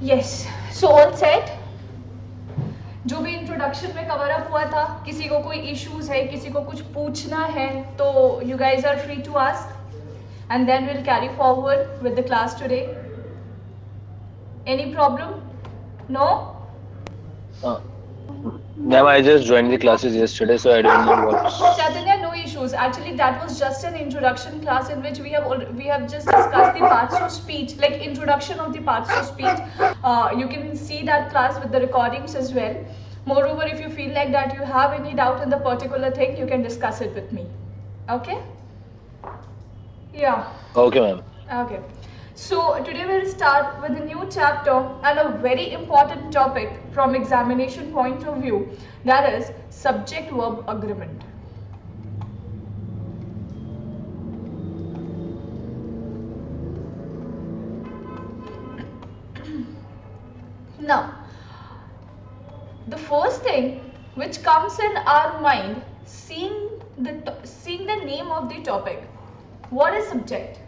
Yes, so all set. जो भी introduction में कवर अप हुआ था, किसी को कोई इश्यूज है, किसी को कुछ पूछना है, तो you guys are free to ask and then will carry forward with the class today. Any problem? No? Ma'am, I just joined the classes yesterday, so I don't know what's. Chaitanya, no issues. Actually, that was just an introduction class in which we have just discussed the parts of speech, like introduction of the parts of speech. You can see that class with the recordings as well. Moreover, if you feel like that you have any doubt in the particular thing, you can discuss it with me. Okay? Yeah. Okay, ma'am. Okay. So today we'll start with a new chapter and a very important topic from examination point of view, that is subject verb agreement. Now, the first thing which comes in our mind seeing the name of the topic, what is subject?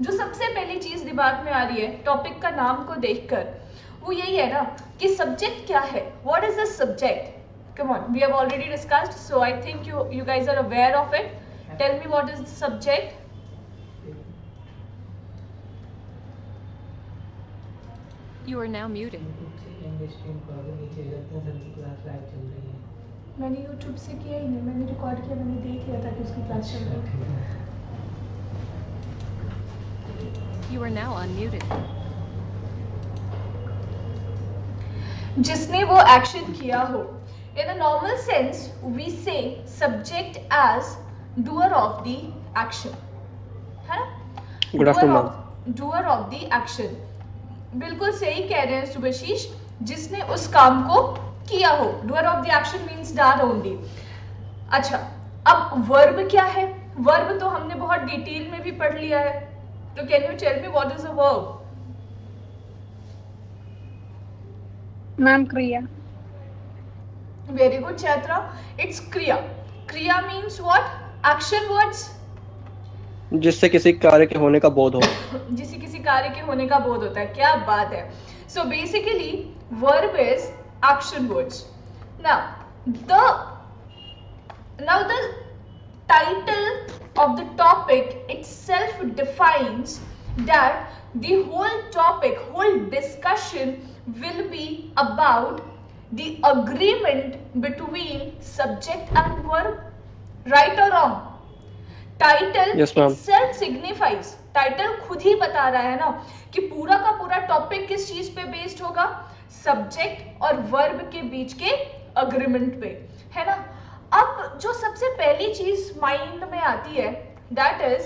जो सबसे पहली चीज दिमाग में आ रही है topic का नाम को देखकर, वो यही है ना कि सब्जेक्ट क्या है. What is the subject? Come on, we have already discussed, so I think you guys are aware of it. Tell me what is the subject. You are now muted. मैंने यूट्यूब से किया ही नहीं, मैंने record किया, मैंने देख लिया था कि उसकी क्लास चल रही है. You are now unmuted. जिसने वो एक्शन किया हो. In a normal sense, we say subject as doer of the action. है ना? Good afternoon, ma'am. Doer of the action. बिल्कुल सही कह रहे हैं सुभाशीष, जिसने उस काम को किया हो. Doer of the action means that only. अच्छा, अब वर्ब क्या है? वर्ब तो हमने बहुत डिटेल में भी पढ़ लिया है. तो can you tell me what is a verb? Ma'am kriya. Very good Chaitra, it's kriya. Kriya means what? Action words. जिससे किसी कार्य के होने का बोध हो. जिससे किसी कार्य के होने का बोध होता है. क्या बात है. So basically verb is action words. Now the title of the topic itself defines that the whole discussion will be about the agreement between subject and verb. Right or wrong? Title Yes, ma'am. itself signifies, title खुद ही बता रहा है ना कि पूरा का पूरा topic किस चीज पे बेस्ड होगा? सब्जेक्ट और वर्ब के बीच के अग्रीमेंट पे, है ना. अब जो सबसे पहली चीज माइंड में आती है दैट इज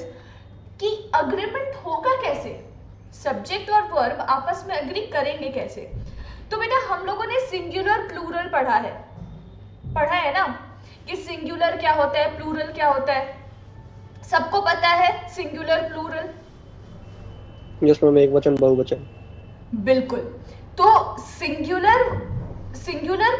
कि अग्रीमेंट होगा कैसे? सब्जेक्ट और वर्ब आपस में अग्री करेंगे कैसे? तो बेटा हम लोगों ने सिंगुलर प्लूरल पढ़ा है ना कि सिंगुलर क्या होता है, प्लूरल क्या होता है. सबको पता है सिंगुलर प्लूरल. यस मैम, एक वचन बहुवचन. बिल्कुल. तो सिंगुलर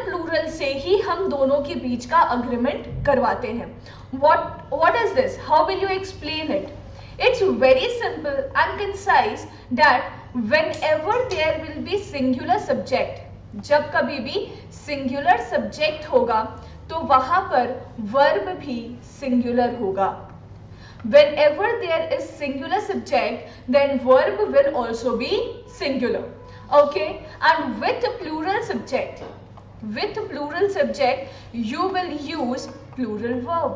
प्लूरल से ही हम दोनों के बीच का अग्रीमेंट करवाते हैं. what is this? How will you explain it? It's very simple and concise that whenever there will be singular subject, जब कभी भी सिंगुलर सब्जेक्ट होगा तो वहां पर वर्ब भी सिंगुलर होगा. Whenever there is singular subject, then verb will also be singular. Okay, and with plural subject, you will use plural verb.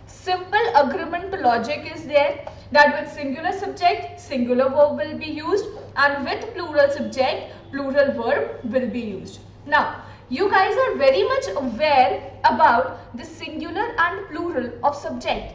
Simple agreement logic is there that with singular subject, singular verb will be used, and with plural subject, plural verb will be used. Now, you guys are very much aware about the singular and plural of subject.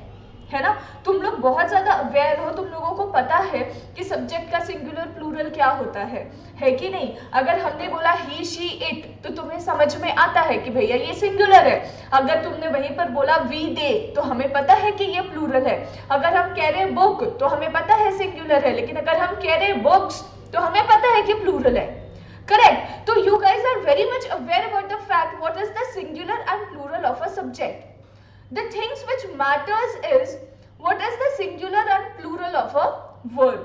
है ना. तुम लोग बहुत ज्यादा aware हो, तुम लोगों को पता है कि सब्जेक्ट का सिंगुलर प्लूरल क्या होता है कि नहीं? अगर हमने बोला ही शी इट तो तुम्हें समझ में आता है कि भैया ये सिंगुलर है. अगर तुमने वहीं पर बोला वी दे तो हमें पता है कि ये प्लूरल है. अगर हम कह रहे हैं बुक तो हमें पता है सिंगुलर है, लेकिन अगर हम कह रहे हैं बुक्स तो हमें पता है कि प्लूरल है. Correct. So you guys are very much aware about the fact what is the singular and plural of a subject. The things which matters is what is the singular and plural of a verb.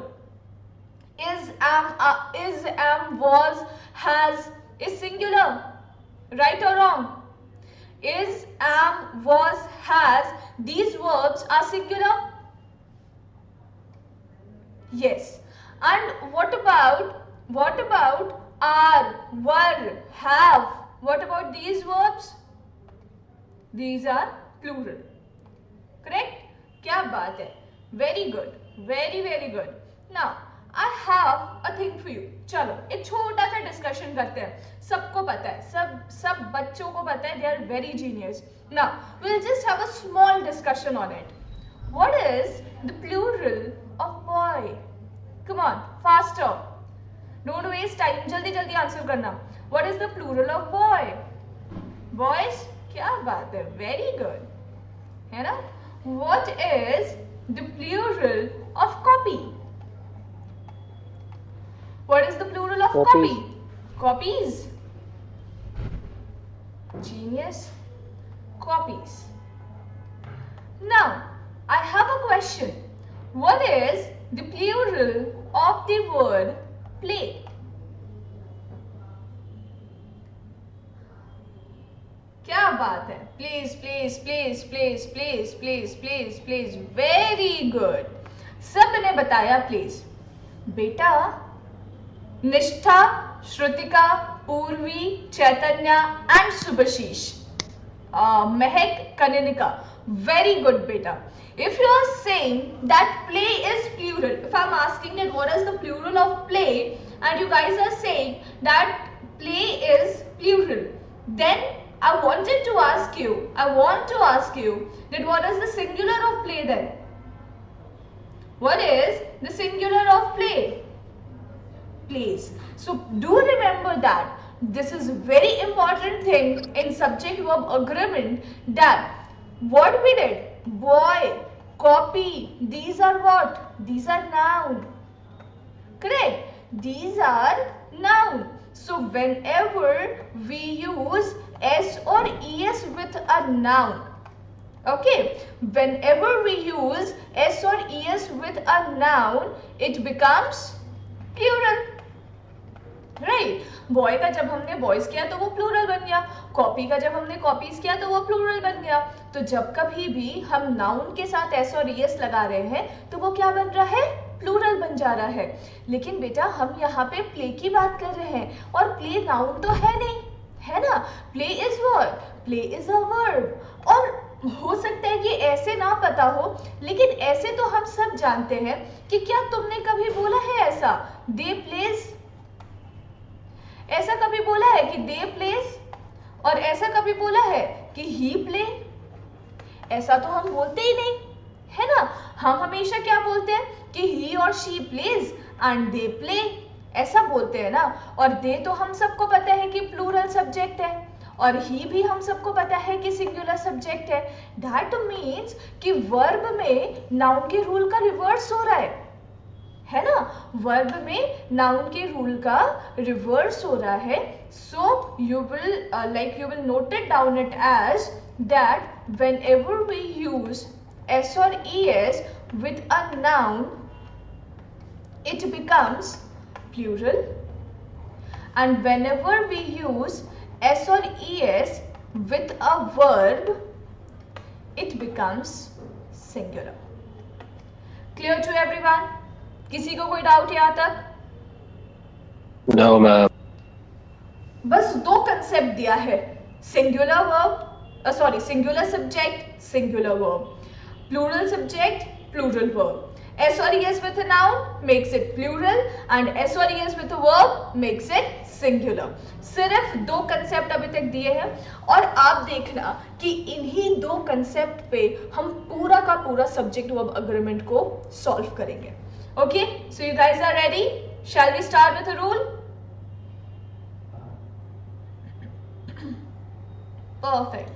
is, am, was, has is singular. Right or wrong? Is, am, was, has, these verbs are singular. Yes. And what about are, were, have? What about these verbs? These are plural. Correct? क्या बात है? Very good. Very very good. Now I have a thing for you. चलो एक छोटा सा discussion करते हैं. सबको पता है, सब बच्चों को पता है. They are very genius. Now we'll just have a small discussion on it. What is the plural of boy? Come on, faster. Don't waste time. जल्दी जल्दी आंसर करना. What is the plural of boy? Boys? क्या बात है? Very good. है ना? What is the plural of copy? What is the plural of copy? Copies. Genius. Copies. Now, I have a question. What is the plural of the word play? क्या बात है? Please, please, please, please, please, please, please, please. Very good. सबने बताया please. बेटा, निष्ठा, श्रुतिका, पूर्वी, Chaitanya and Subhashish. Mehak, Kaninika. Very good, beta. If you are saying that play is plural, if I am asking that what is the plural of play, and you guys are saying that play is plural, then I want to ask you that what is the singular of play then? What is the singular of play? Plays. So do remember that this is very important thing in subject verb agreement, that what we did, boy, copy, these are what? These are noun. Correct? These are noun. So whenever we use S or ES with a noun, okay, whenever we use S or ES with a noun, it becomes plural. Right. Boy का जब हमने boys किया तो वो plural बन गया. Copy का जब हमने कॉपीज किया तो वो प्लूरल बन गया. तो जब कभी भी हम नाउन के साथ एस और ईएस लगा रहे हैं तो वो क्या बन रहा है? प्लूरल बन जा रहा है. लेकिन बेटा हम यहाँ पे प्ले की बात कर रहे हैं और प्ले नाउन तो है नहीं, है ना. Play is verb, play is a verb. और हो सकता है कि ऐसे ना पता हो, लेकिन ऐसे तो हम सब जानते हैं कि क्या तुमने कभी बोला है ऐसा, दे प्लेज? ऐसा कभी बोला है कि दे प्लेज? और ऐसा कभी बोला है कि ही प्ले? ऐसा तो हम बोलते ही नहीं, है ना. हम हमेशा क्या बोलते हैं कि ही और she plays and they play, ऐसा बोलते हैं ना. और दे तो हम सबको पता है कि प्लूरल सब्जेक्ट है, और ही भी हम सबको पता है कि सिंगुलर सब्जेक्ट है. दैट मीन्स कि वर्ब में नाउन के रूल का रिवर्स हो रहा है ना. वर्ब में नाउन के रूल का रिवर्स हो रहा है. So you will note it down it as that whenever we use S or ES with a noun, it becomes plural, and whenever we use S or ES with a verb, it becomes singular. Clear to everyone? किसी को कोई doubt यहाँ तक? No, ma'am. बस दो concept दिया है, singular verb, singular subject, singular verb, plural subject, plural verb. S or ES with a noun makes it plural and S or ES with a verb makes it singular. सिर्फ दो concept अभी तक दिए हैं और आप देखना कि इन्हीं दो कंसेप्ट पे हम पूरा का पूरा सब्जेक्ट वर्ब अग्रीमेंट को सॉल्व करेंगे. Okay, so you guys are ready? Shall we start with a rule? Perfect.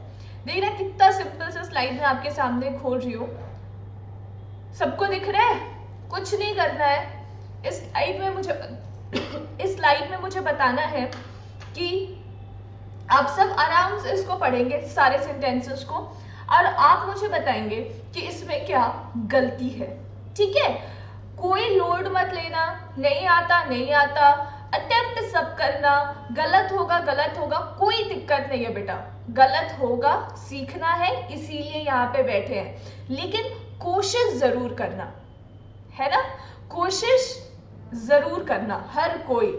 देखना कितना सिंपल सा स्लाइड में आपके सामने खोल रही हूँ. सबको दिख रहा है? कुछ नहीं करना है. इस स्लाइड में मुझे बताना है कि आप सब आराम से इसको पढ़ेंगे सारे सेंटेंसेस को, और आप मुझे बताएंगे कि इसमें क्या गलती है. ठीक है? कोई लोड मत लेना, नहीं आता नहीं आता, अटेम्प्ट सब करना, गलत होगा, कोई दिक्कत नहीं है बेटा, गलत होगा, सीखना है इसीलिए यहाँ पे बैठे हैं, लेकिन कोशिश जरूर करना है ना, कोशिश जरूर करना हर कोई।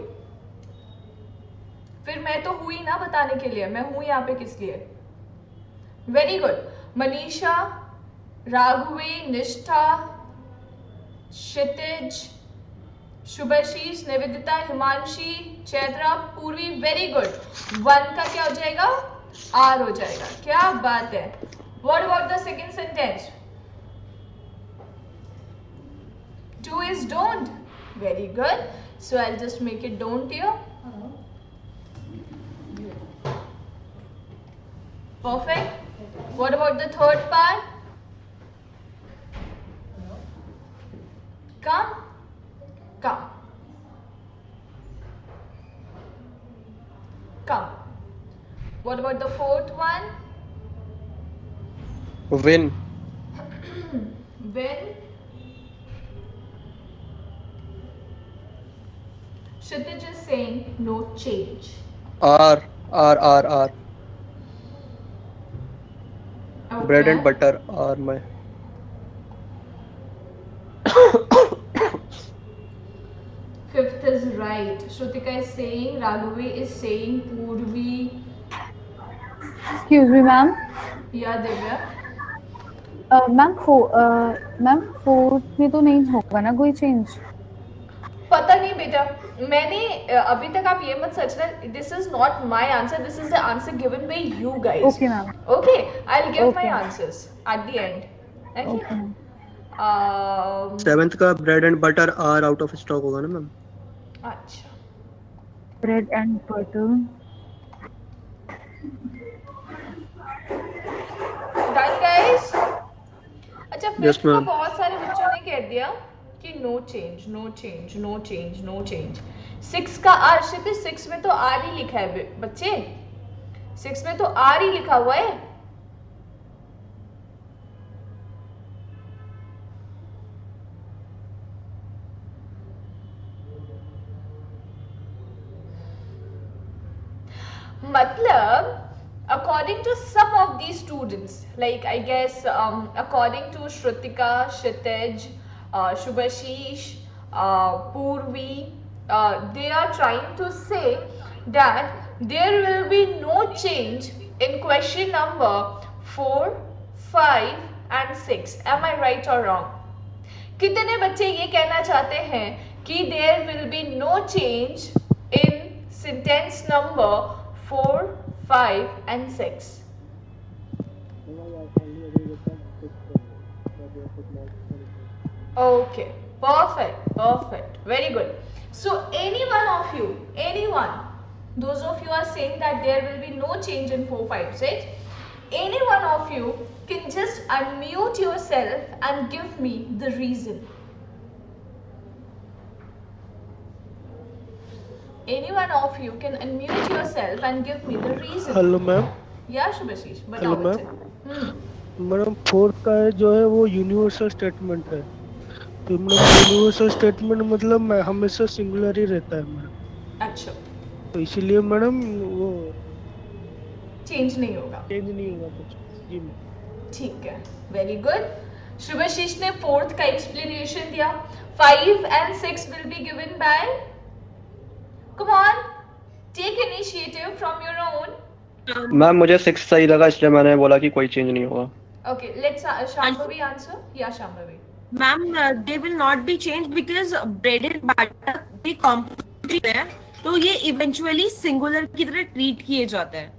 फिर मैं तो हुई ना बताने के लिए, मैं हूं यहाँ पे किस लिए। Very good. मनीषा, राघवी, निष्ठा, क्षितिज, शुभाशीष, निवेदिता, हिमांशी, चैत्रा, पूर्वी, वेरी गुड। 1 का क्या हो जाएगा? आर हो जाएगा। क्या बात है। What about the second sentence? Do is don't. Very good. So I'll just make it don't here. Perfect. What about the third part? Come. Come. Come. What about the fourth one? Win. When? Kshitij is saying no change. R. Okay. Bread and butter are my. Fifth is right. Shrutika is saying, Raghavi is saying, Purvi. Excuse me, ma'am. Yeah, Divya. Ma'am fourth में तो नहीं होगा ना कोई change? पता नहीं बेटा, मैंने अभी तक आप ये मत सोचना, this is not my answer, this is the answer given by you guys. Okay ma'am. Okay, I will give my Okay. Answers at the end. Okay ma'am. Seventh का bread and butter are out of stock होगा ना ma'am? अच्छा, bread and butter. Done guys. अच्छा, Yes, fifth को ma'am. बहुत सारे बच्चों ने कह दिया कि no change, no change, no change, no change. 6 का आर, शिपित 6 में तो आर ही लिखा है बच्चे, 6 में तो आर ही लिखा हुआ है। मतलब according to some of these students, like I guess according to Shrutika, Kshitij, Shubhashish, Purvi, they are trying to say that there will be no change in question number 4, 5 and 6. Am I right or wrong? कितने बच्चे ये कहना चाहते हैं कि there will be no change in sentence number 4, 5 and 6? Okay, perfect, very good. So any one of you, those of you are saying that there will be no change in 4, 5, 6, any one of you can just unmute yourself and give me the reason. Any one of you can unmute yourself and give me the reason. Hello ma'am. Yeah, Shubhashish, बताओ Hello, बच्चे। Madam fourth का है जो है वो universal statement है, तो madam universal statement मतलब मैं हमेशा सिंगुलर ही रहता है मैडम, अच्छा, तो इसीलिए मैडम वो चेंज नहीं होगा। चेंज नहीं होगा कुछ। जी मैम। ठीक है, वेरी गुड। शुभशीष ने फोर्थ का एक्सप्लेनेशन दिया। 5 and 6 will be given by, come on, take initiative from your own. Ma'am मुझे 6 सही लगा इसलिए मैंने बोला कि कोई चेंज नहीं होगा। Okay, let's Shambhavi answer. Yeah, Shambhavi. Ma'am, they will not be changed because bread and butter भी complementary है, तो ये eventually singular की तरह treat किए जाते हैं।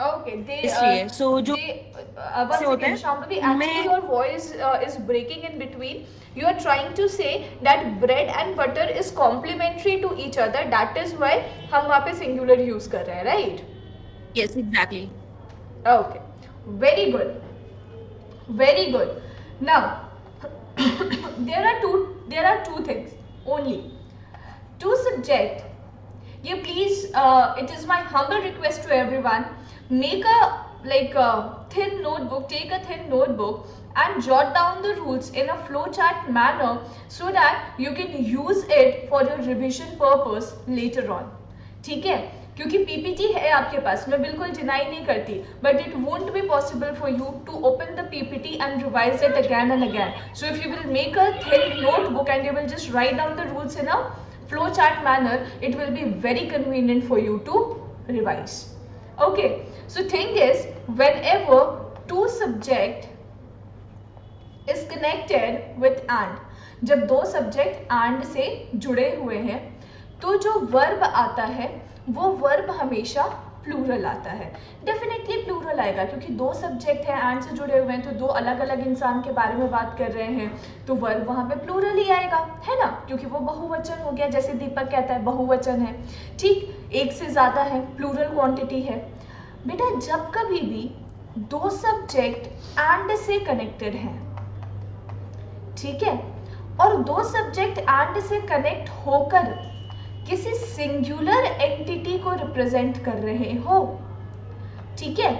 Okay, they इसलिए, so जो one से होता second, है, Shambhavi, actually मैं- your voice is breaking in between. You are trying to say that bread and butter is complementary to each other. That is why हम वहाँ पे singular use कर रहे हैं, right? yes, exactly. Okay, very good, very good. Now there are two things only. To subject, you please, it is my humble request to everyone, make a thin notebook, take a thin notebook and jot down the rules in a flowchart manner so that you can use it for your revision purpose later on. ठीक है, क्योंकि PPT है आपके पास, मैं बिल्कुल deny नहीं करती, but it won't be possible for you to open the PPT and revise it again and again. So if you will make a thin notebook and you will just write down the rules in a flowchart manner, it will be very convenient for you to revise. Okay, so thing is, whenever two subject is connected with and, जब दो subject and से जुड़े हुए हैं तो जो verb आता है वो वर्ब हमेशा प्लूरल आता है. डेफिनेटली प्लूरल आएगा क्योंकि दो सब्जेक्ट हैं एंड से जुड़े हुए हैं, तो दो अलग अलग इंसान के बारे में बात कर रहे हैं, तो वर्ब वहाँ पे प्लूरल ही आएगा, है ना, क्योंकि वो बहुवचन हो गया. जैसे दीपक कहता है बहुवचन है, ठीक, एक से ज़्यादा है, प्लूरल क्वांटिटी है. बेटा जब कभी भी दो सब्जेक्ट एंड से कनेक्टेड हैं, ठीक है, और दो सब्जेक्ट एंड से कनेक्ट होकर किसी सिंगुलर एंटिटी को रिप्रेजेंट कर रहे हो, ठीक है,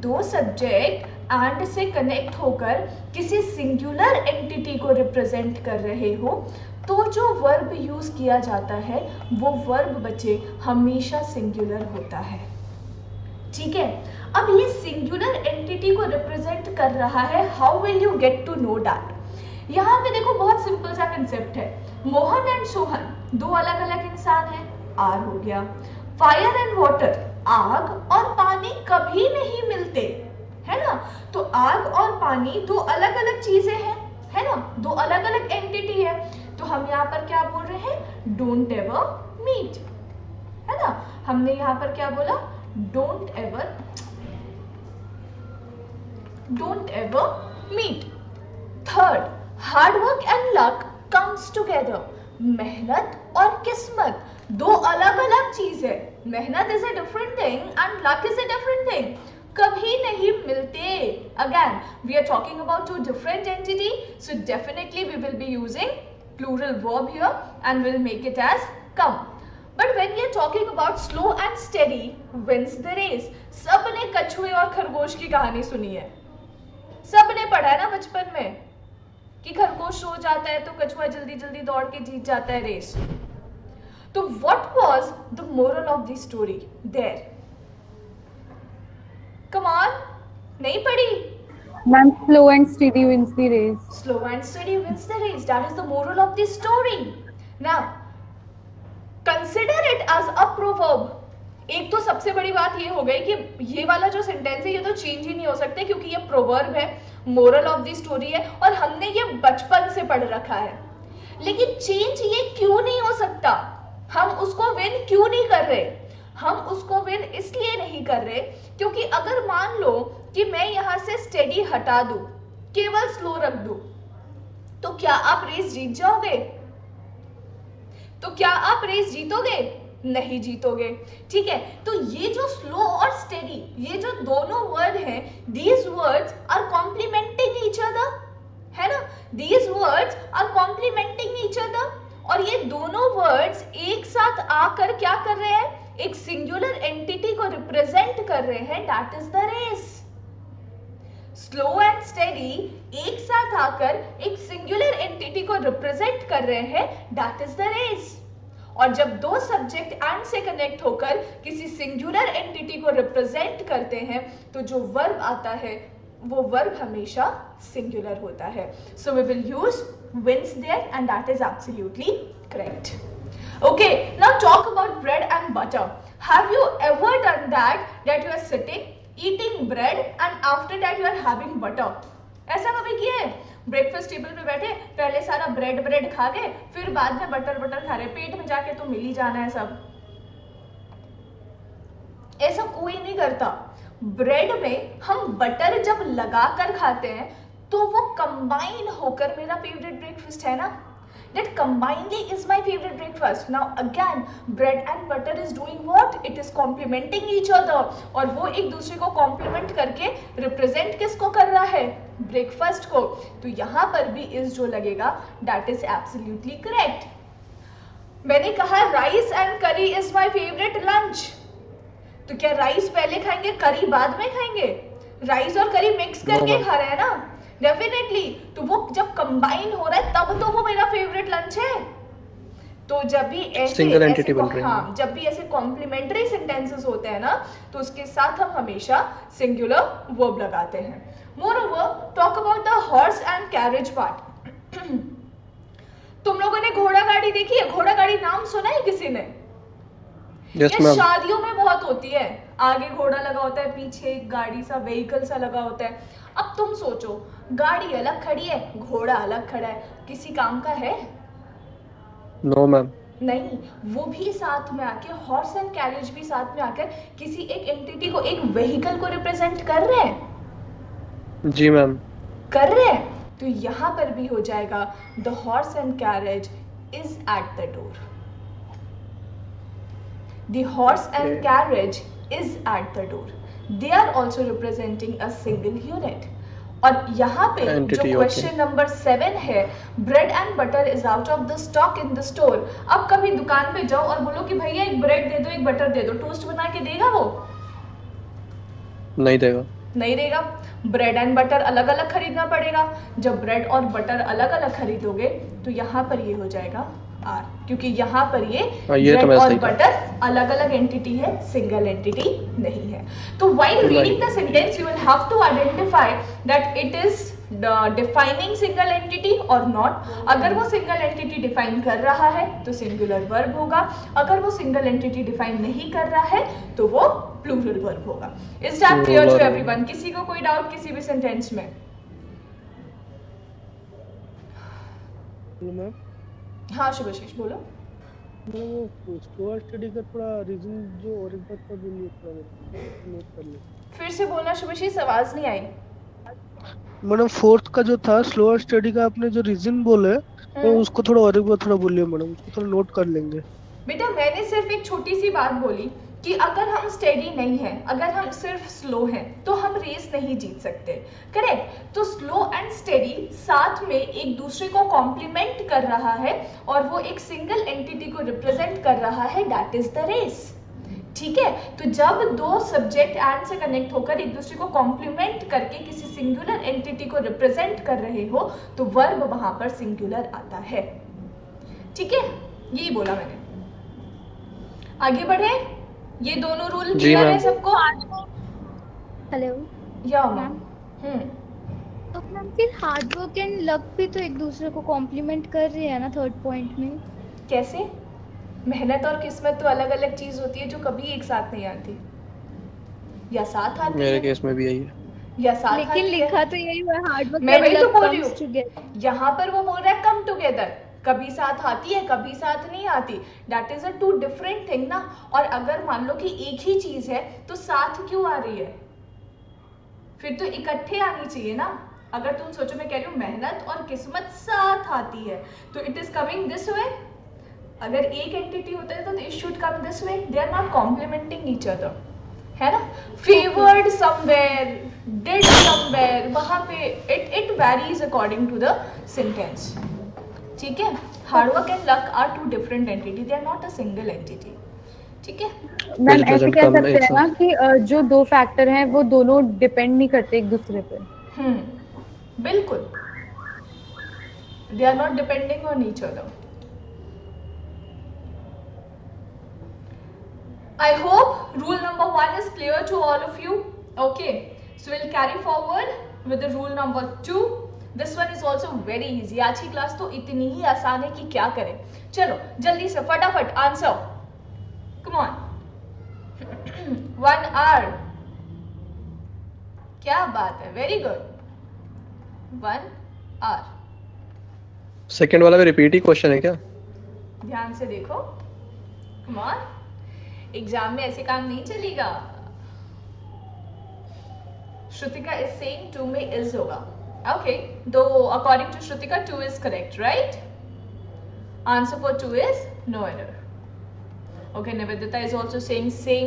दो सब्जेक्ट एंड से कनेक्ट होकर किसी सिंगुलर एंटिटी को रिप्रेजेंट कर रहे हो, तो जो वर्ब यूज किया जाता है वो वर्ब बच्चे हमेशा सिंगुलर होता है. ठीक है, अब ये सिंगुलर एंटिटी को रिप्रेजेंट कर रहा है, how will you get to know that? यहाँ पे देखो बहुत सिंपल सा कंसेप्ट है. मोहन एंड सोहन दो अलग अलग इंसान हैं, आर हो गया. फायर एंड वाटर, आग और पानी कभी नहीं मिलते, है ना, तो आग और पानी दो अलग अलग चीजें हैं, है ना, दो अलग अलग एंटिटी है, तो हम यहाँ पर क्या बोल रहे हैं, डोंट एवर मीट, है ना. हमने यहाँ पर क्या बोला, don't ever meet. Third, hard work and luck comes together. मेहनत और किस्मत दो अलग अलग चीज है. Mehnat is a different thing and luck is a different thing. कभी नहीं मिलते. Again we are talking about two different entity, so definitely we will be using plural verb here and will make it as come. But when we are talking about slow and steady wins the race. सबने कछुए और खरगोश की कहानी सुनी है, सबने पढ़ा है ना बचपन में कि खरगोश सो जाता है तो कछुआ जल्दी जल्दी दौड़ के जीत जाता है रेस. तो what was the moral of the story there? Come on, नहीं पढ़ी? Ma'am slow and steady wins the race. Slow and steady wins the race. That is the moral of the story. Now, consider it as a proverb. एक तो सबसे बड़ी बात ये हो गई कि ये वाला जो सेंटेंस है ये तो चेंज ही नहीं हो सकते क्योंकि ये प्रोवर्ब है, मोरल ऑफ द स्टोरी है और हमने ये बचपन से पढ़ रखा है. लेकिन चेंज ये क्यों नहीं हो सकता? हम उसको विन क्यों नहीं कर रहे? हम उसको विन इसलिए नहीं कर रहे क्योंकि अगर मान लो कि मैं यहाँ से स्टेडी हटा दूं, केवल स्लो रख दूं, तो क्या आप रेस जीत जाओगे? तो क्या आप रेस जीतोगे? नहीं जीतोगे. ठीक है, तो ये जो स्लो और स्टेडी, ये जो दोनों वर्ड हैं, these words are complementing each other, है ना, these words are complementing each other. और ये दोनों वर्ड्स एक साथ आकर क्या कर रहे हैं, एक सिंगुलर एंटिटी को रिप्रेजेंट कर रहे हैं, that is the race. Slow and steady एक साथ आकर एक सिंगुलर एंटिटी को रिप्रेजेंट कर रहे हैं, दैट इज द रेस. और जब दो सब्जेक्ट एंड से कनेक्ट होकर किसी सिंगुलर एंटिटी को रिप्रेजेंट करते हैं तो जो वर्ब आता है वो वर्ब हमेशा सिंगुलर होता है. So we will use wins there and that is absolutely correct. Okay, now talk about bread and butter. Have you ever done that you are sitting eating bread and after that you are having butter? ऐसा कभी किया है? Breakfast table पे बैठे, पहले सारा bread खा गए, फिर बाद में बटर खा रहे, पेट में जाके तो मिल ही जाना है सब. ऐसा कोई नहीं करता. ब्रेड में हम बटर जब लगाकर खाते हैं तो वो कंबाइन होकर मेरा फेवरेट ब्रेकफास्ट है ना. That combinedly is my favorite breakfast. Now again, bread and butter is doing what? It is complementing each other. और वो एक दूसरे को complement करके represent किसको कर रहा है? ब्रेकफास्ट को. तो यहाँ पर भी इस जो लगेगा, that is absolutely correct. मैंने कहा राइस एंड करी इज माई फेवरेट लंच. तो क्या राइस पहले खाएंगे, करी बाद में खाएंगे? राइस और करी मिक्स करके खा रहे हैं ना. डेफिनेटली। तो वो जब कंबाइन हो रहा है तब तो वो मेरा फेवरेट लंच है। तो जब भी ऐसे Single entity बन रही है। हाँ, जब भी ऐसे कॉम्प्लीमेंट्री सेंटेंसेस होते हैं ना, तो उसके साथ हम हमेशा सिंगुलर वर्ब लगाते हैं। Moreover, talk about the horse and carriage part. तुम लोगों ने घोड़ा गाड़ी देखी है? घोड़ा गाड़ी नाम सुना है किसी ने? यस ये मैम। शादियों में बहुत होती है, आगे घोड़ा लगा होता है, पीछे एक गाड़ी सा व्हीकल सा लगा होता है। अब तुम सोचो, गाड़ी अलग खड़ी है, घोड़ा अलग खड़ा है, किसी काम का है? No ma'am. नहीं, वो भी साथ में आके, हॉर्स एंड कैरेज भी साथ में आकर किसी एक एंटिटी को, एक व्हीकल को रिप्रेजेंट कर रहे हैं। जी मैम। कर रहे हैं। तो यहाँ पर भी हो जाएगा the horse and carriage is at the door. The horse and carriage is at the door. They are also representing a single unit. और यहाँ पे Entity, जो क्वेश्चन नंबर 7 है, bread and butter is out of the stock in the store. अब कभी दुकान पे जाओ और बोलो कि भैया एक ब्रेड दे दो, एक बटर दे दो, टोस्ट बना के देगा वो? नहीं देगा। नहीं देगा। ब्रेड एंड बटर अलग अलग खरीदना पड़ेगा। जब ब्रेड और बटर अलग अलग खरीदोगे तो यहाँ पर ये हो जाएगा आर, क्योंकि यहाँ पर ये तो ब्रेड मैं और सही कहा। बटर अलग अलग एंटिटी है, सिंगल एंटिटी नहीं है। तो while reading the sentence you will have to identify that it is defining single entity और नॉट। अगर वो सिंगल एंटिटी डिफाइन कर रहा है तो सिंगुलर वर्ब होगा, अगर वो सिंगल एंटिटी डिफाइन नहीं कर रहा है तो वो प्लूरल वर्ब होगा। Is that clear to everyone? किसी को कोई डाउट किसी भी सेंटेंस में? मैम हाँ शुभाशीष बोलो। वो स्लोअर स्टडी का थोड़ा रीजन जो और एक बार का बोलिए, थोड़ा नोट कर ले। फिर से बोलना शुभाशीष, आवाज नहीं आई। मैडम फोर्थ का जो था स्लोअर स्टडी का, आपने जो रीजन बोले वो उसको थोड़ा और एक बार थोड़ा बोलिए मैडम, उसको थोड़ा नोट कर लेंगे। बेटा मैंने सिर्फ एक छोटी सी बात बोली कि अगर हम स्टेडी नहीं हैं, अगर हम सिर्फ स्लो हैं तो हम रेस नहीं जीत सकते। करेक्ट? तो स्लो एंड स्टेडी साथ में एक दूसरे को कॉम्प्लीमेंट कर रहा है और वो एक सिंगल एंटिटी को रिप्रेजेंट कर रहा है, दैट इज द रेस। ठीक है? तो जब दो सब्जेक्ट एंड से कनेक्ट होकर एक दूसरे को कॉम्प्लीमेंट करके किसी सिंगुलर एंटिटी को रिप्रेजेंट कर रहे हो तो वर्ब वहां पर सिंगुलर आता है। ठीक है? यही बोला मैंने। आगे बढ़े? ये दोनों रूल क्लियर है सबको? हेलो या मैम। तो मैम फिर हार्ड वर्क एंड लक भी तो एक दूसरे को कॉम्प्लीमेंट कर रहे हैं ना थर्ड पॉइंट में? कैसे? मेहनत और किस्मत तो अलग अलग चीज होती है जो कभी एक साथ नहीं आती, या साथ आती मेरे है केस में भी यही है। या साथ लेकिन आती है। लिखा तो यही हुआ है, हार्ड वर्क मैं एंड वही तो लक बोल रही कम्स हूँ, टुगेदर। यहाँ पर वो बोल रहा है कम टुगेदर, कभी साथ आती है कभी साथ नहीं आती, that is a two different thing ना। और अगर मान लो कि एक ही चीज है तो साथ क्यों आ रही है? फिर तो इकट्ठे आनी चाहिए ना। अगर तुम सोचो, मैं कह रही हूँ मेहनत और किस्मत साथ आती है तो it is coming this way. अगर एक एंटिटी होता है तो it should come this way, they are not complementing each other, है ना। फेवर्ड समवेयर, डिड समवेयर, वहां पे it varies according to the sentence. ठीक है? Hard work and luck are two different entity, they are not a single entity. ठीक है? Ma'am ऐसे doesn't कह come सकते हैं एक ना कि जो दो फैक्टर हैं वो दोनों डिपेंड नहीं करते एक दूसरे पे। बिल्कुल, they are not depending on each other. I hope rule number 1 is clear to all of you. Okay, so we'll carry forward with the rule number 2. This one is also very easy. आज की class तो इतनी ही आसान है कि क्या करें। चलो जल्दी से फटाफट आंसर, come on. 1 hour, क्या बात है, वेरी गुड। 1 hour। सेकंड वाला भी रिपीट ही क्वेश्चन है क्या? ध्यान से देखो, come on. एग्जाम में ऐसे काम नहीं चलेगा। श्रुतिका इज सेइंग 2 में इज होगा। Okay, two according to Shrutika 2 is correct, right? Answer for 2 is no error. Okay, Nivedita is also saying same,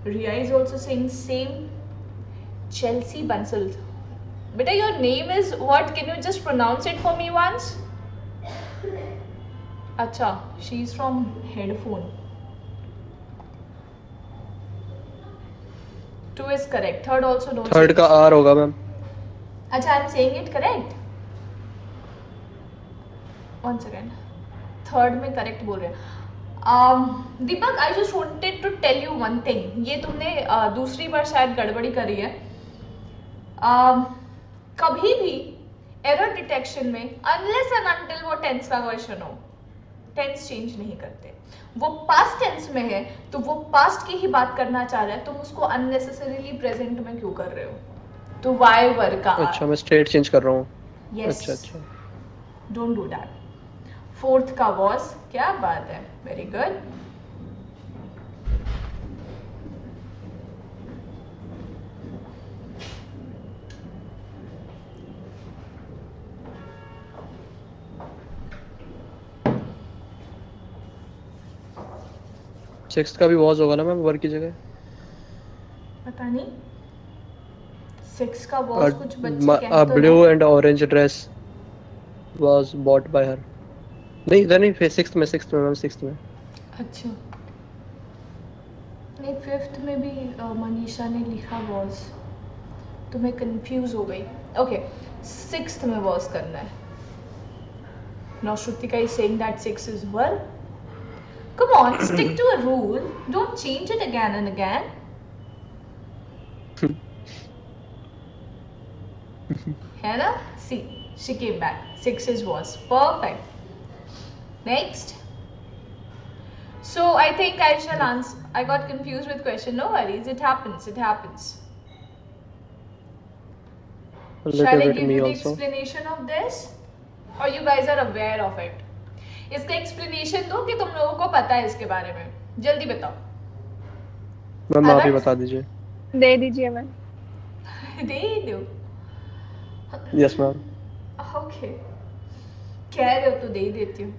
Riya is also saying same, Chelsea Bansal. बेटा your name is what? Can you just pronounce it for me once? अच्छा, she is from headphone. 2 is correct. Third also don't. Third का are होगा ma'am. अच्छा, I am saying it correct? One second, third में correct बोल रहे हैं। Deepak, I just wanted to tell you one thing, ये तुमने दूसरी बार शायद गड़बड़ी करी है। कभी भी एरर डिटेक्शन में अनलेस एंड अनटिल वो टेंस का वर्जन हो, टेंस चेंज नहीं करते। वो पास्ट टेंस में है तो वो पास्ट की ही बात करना चाह रहा है, तुम उसको अननेसेसरीली प्रेजेंट में क्यों कर रहे हो? तो वाई वर का अच्छा, मैं स्टेट चेंज कर रहा हूँ। यस, अच्छा अच्छा, डोंट डू दैट। फोर्थ का वॉज, क्या बात है, वेरी गुड। सिक्स्थ का भी वॉज होगा ना मैम, वर की जगह? पता नहीं, सिक्स का वॉज कुछ बच्चे A कहते blue हैं। and orange dress was bought by her. नहीं इधर नहीं, सिक्स्थ में मैम, सिक्स्थ में। अच्छा, नहीं फिफ्थ में भी मनीषा ने लिखा वॉज, तो मैं कंफ्यूज हो गई। ओके, सिक्स्थ में वॉज करना है। Now Shrutika is saying that 6 is well. Come on, stick to a rule. Don't change it again and again. है ना? See, she came back. 6 is was perfect. Next. So I think I shall answer. I got confused with question. No worries. It happens. It happens. A Shall I little bit give me you the also. explanation of this? Or you guys are aware of it? इसका explanation दो कि तुम लोगों को पता है इसके बारे में। जल्दी बताओ। मैम आप ही Others? बता दीजिए। दे दीजिए मैम। दे ही दो। Yes ma'am. ओके, कह रहे हो तो दे ही देती हूँ।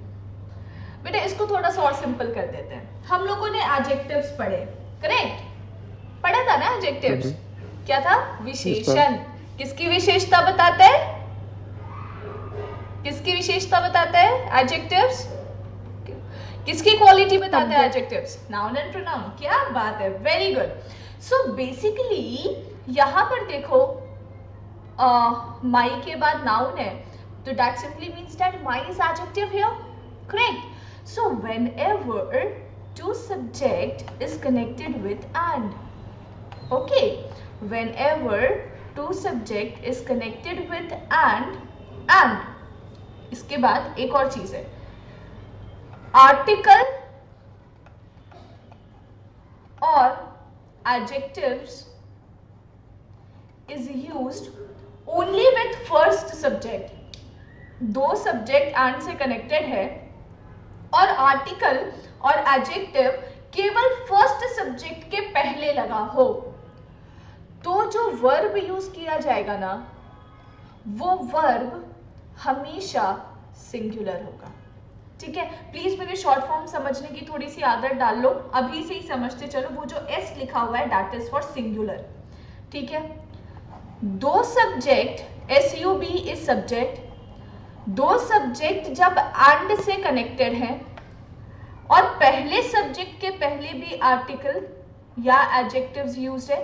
बेटा इसको थोड़ा सा और सिंपल कर देते हैं। हम लोगों ने एडजेक्टिव्स पढ़े, करेक्ट? पढ़ा था ना एडजेक्टिव्स? क्या था? विशेषण। किसकी विशेषता बताता है? किसकी विशेषता बताता है एडजेक्टिव्स? किसकी क्वालिटी बताता है एडजेक्टिव्स? Noun and pronoun. क्या बात है, वेरी गुड। सो बेसिकली यहाँ पर देखो, माई के बाद नाउन है, तो that simply means that my is adjective here, correct? So whenever two subject is connected with and, okay, whenever two subject is connected with and इसके बाद एक और चीज है, आर्टिकल और adjectives is used only with first subject. दो subject and से connected है और आर्टिकल और एडजेक्टिव केवल फर्स्ट सब्जेक्ट के पहले लगा हो, तो जो वर्ब यूज किया जाएगा ना, वो वर्ब हमेशा सिंगुलर होगा। ठीक है, प्लीज मेरे शॉर्ट फॉर्म समझने की थोड़ी सी आदत डाल लो, अभी से ही समझते चलो। वो जो एस लिखा हुआ है दैट इज फॉर सिंगुलर, ठीक है? दो subject, S U B is subject, दो सब्जेक्ट जब एंड से कनेक्टेड है और पहले सब्जेक्ट के पहले भी आर्टिकल या एडजेक्टिव्स यूज्ड है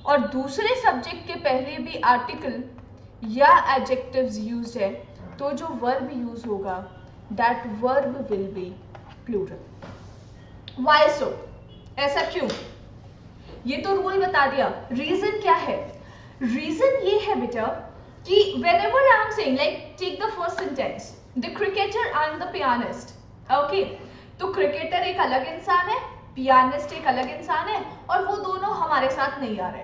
और दूसरे सब्जेक्ट के पहले भी आर्टिकल या एडजेक्टिव्स यूज्ड है, तो जो वर्ब यूज होगा that verb will be plural. Why so? ऐसा क्यों? ये तो रूल बता दिया। रीजन क्या है? रीजन ये है बेटा कि whenever I am saying, like take the first sentence, the cricketer and the pianist, okay, तो क्रिकेटर एक अलग इंसान है, पियानिस्ट एक अलग इंसान है, और वो दोनों हमारे साथ नहीं आ रहे,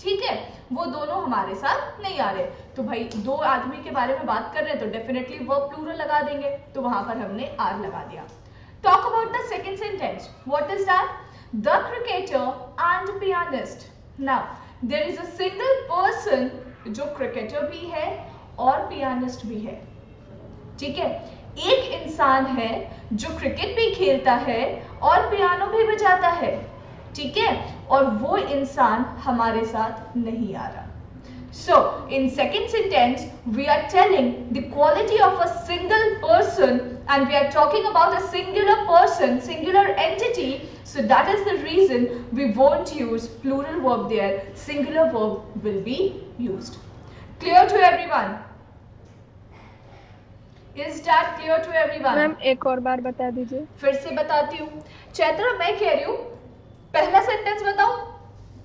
ठीक है? वो दोनों हमारे साथ नहीं आ रहे, तो भाई दो आदमी के बारे में बात कर रहे हैं तो डेफिनेटली वर्ब प्लूरल लगा देंगे, तो वहां पर हमने आर लगा दिया। Talk about the second sentence, what is that? The cricketer and pianist. Now there is a single person जो क्रिकेटर भी है और पियानिस्ट भी है, ठीक है? एक इंसान है जो क्रिकेट भी खेलता है और पियानो भी बजाता है, ठीक है? और वो इंसान हमारे साथ नहीं आ रहा। So in second sentence we are telling the quality of a single person and we are talking about a singular person, singular entity, so that is the reason we won't use plural verb there, singular verb will be used. Clear to everyone? Is that clear to everyone? Ma'am एक और बार बता दीजिए। फिर से बताती हूँ। चैत्रा मैं कह रही हूँ, पहला सेंटेंस बताओ।